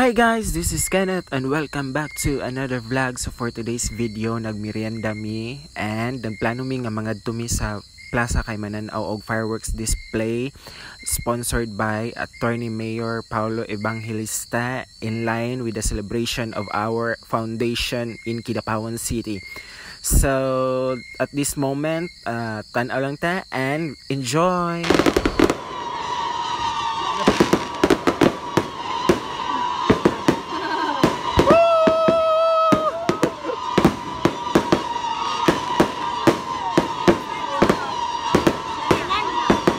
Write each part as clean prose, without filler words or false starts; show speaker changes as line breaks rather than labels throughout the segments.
Hi guys, this is Kenneth and welcome back to another vlog. So for today's video, nagmerienda mi and nagplano mi nga mga dumi sa Plaza kay mananaw og fireworks display sponsored by Attorney Mayor Paulo Evangelista in line with the celebration of our foundation in Kidapawan City. So at this moment, tanaw lang ta and enjoy!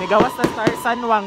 Gawas na Star Sanwang.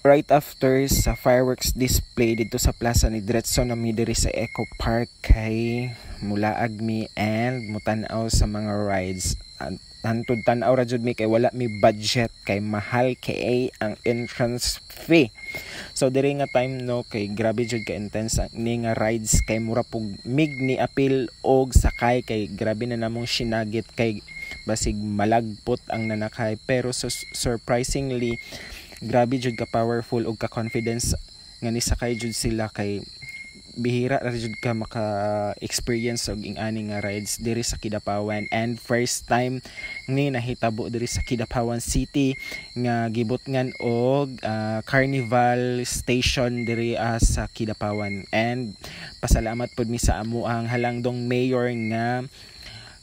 Right after sa fireworks display dito sa plaza ni diretso na mi diri sa Eco Park kay mulaag mi and mutanaw sa mga rides. Hantod tanaw ra jud mi kay wala mi budget kay mahal kay ang entrance fee. So diri nga time no kay grabe jud ka intense ni nga rides kay mura pug mig ni apil og sakay kay grabe na namong sinagit kay basig malagpot ang nanakay pero so surprisingly grabe jud ka powerful og ka confidence nga ni sakay jud sila kay bihira ra jud ka maka-experience og ingani nga rides diri sa Kidapawan and first time ni nahitabo diri sa Kidapawan City nga gibutngan og carnival station diri sa Kidapawan and pasalamat pud mi sa amo ang halangdong mayor nga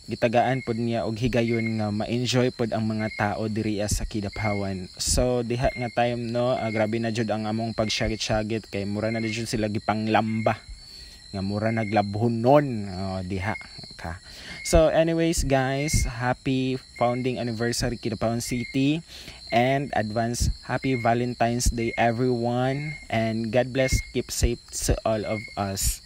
gitagaan pod niya og higayon nga ma-enjoy pod ang mga tao diri sa Kidapawan. So diha nga time no, grabe na jud ang among pagsyagit-syagit kay mura na jud sila gipanglamba. Nga mura naglabhonon diha ka. So anyways guys, happy founding anniversary Kidapawan City and advance happy Valentine's Day everyone and God bless, keep safe to all of us.